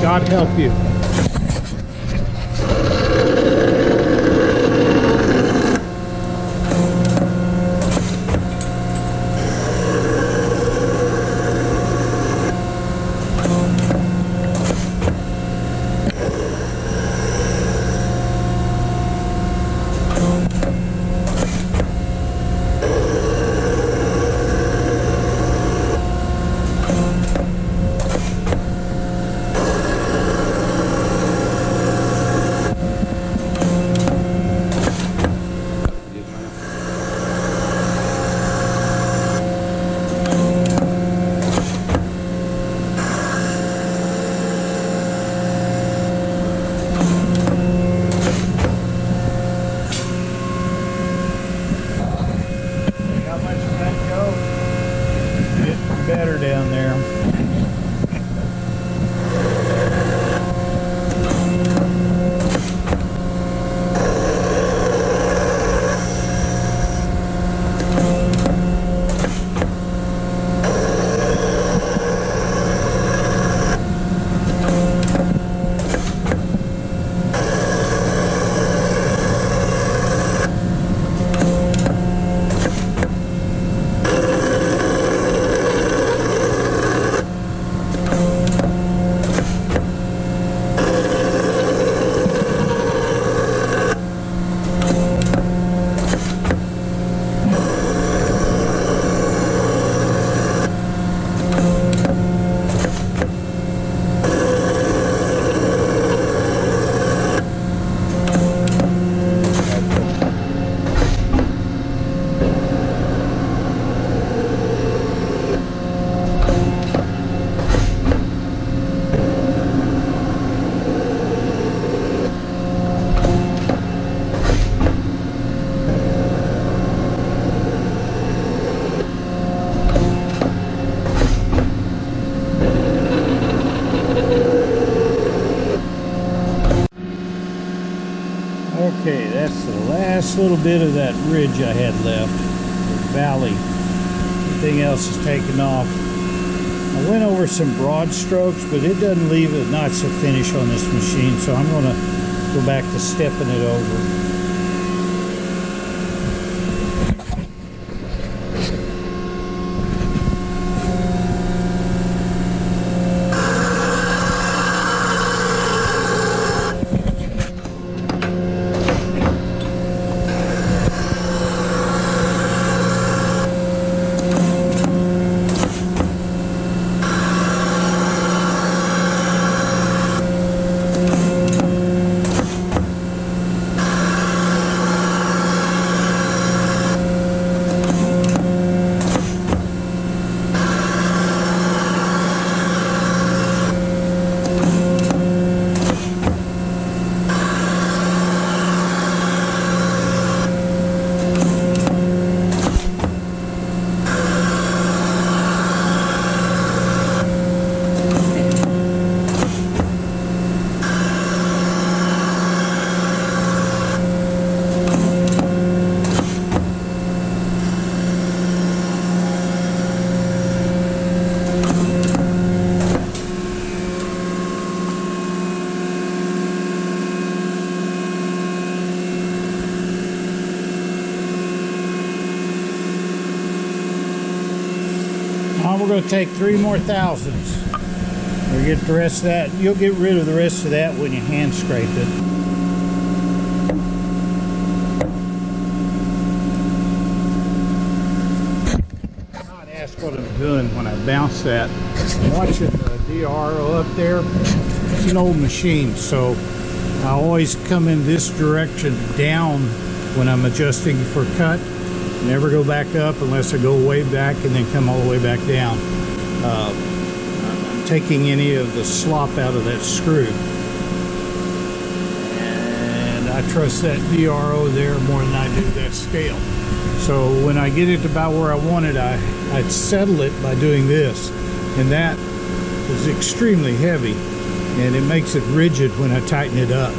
God help you. Better down there. Okay, that's the last little bit of that ridge I had left, the valley. Everything else is taken off. I went over some broad strokes, but it doesn't leave a notch of finish on this machine, so I'm going to go back to stepping it over. Now we're going to take 3 more thousandths. We'll get the rest of that. You'll get rid of the rest of that when you hand scrape it. That's what I'm doing when I bounce that. I'm watching the DRO up there. It's an old machine, so I always come in this direction down when I'm adjusting for cut. Never go back up unless I go way back and then come all the way back down. I'm taking any of the slop out of that screw. And I trust that DRO there more than I do that scale. So when I get it about where I want it, I'd settle it by doing this. And that is extremely heavy, and it makes it rigid when I tighten it up.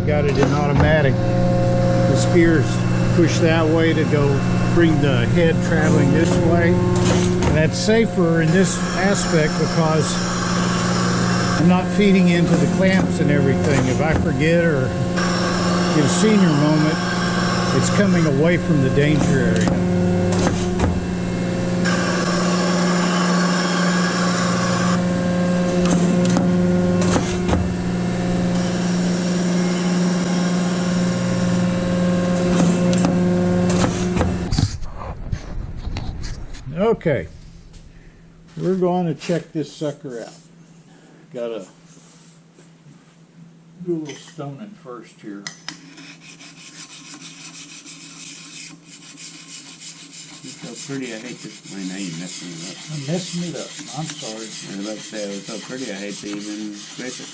Got it in automatic. The gears push that way to go bring the head traveling this way, and that's safer in this aspect because I'm not feeding into the clamps and everything. If I forget or get a senior moment, it's coming away from the danger area. Okay, we're going to check this sucker out. Got to do a little stoning first here. It's so pretty, I hate this. I know you're messing it up. I'm messing it up. I'm sorry. I was about to say, it was so pretty, I hate to even scrape it.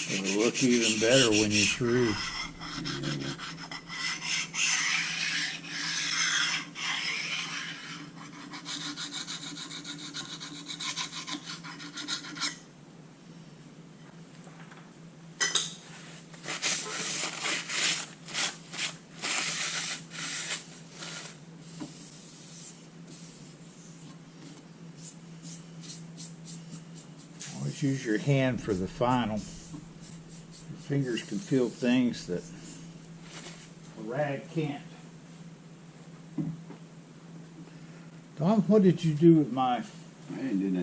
It'll look even better when you're through. Always use your hand for the final. Fingers can feel things that a rag can't. Tom, what did you do with my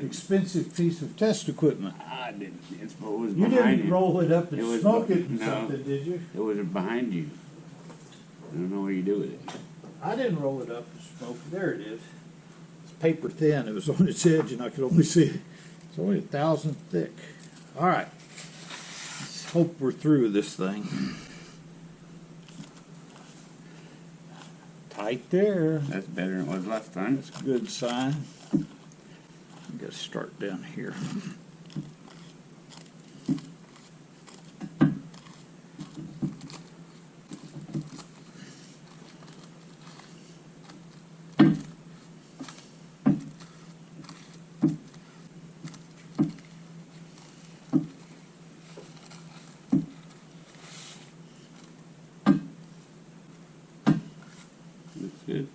expensive piece of test equipment? I didn't. It was You behind didn't you. roll it up and smoke it and no, something, did you? It was behind you. I don't know what you do with it. I didn't roll it up and smoke it. There it is. It's paper thin. It was on its edge and I could only see it. It's only 1,000 thick. All right. Let's hope we're through this thing. Tight there. That's better than it was last time. That's a good sign. I've got to start down here. Looks good.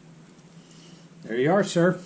There you are, sir.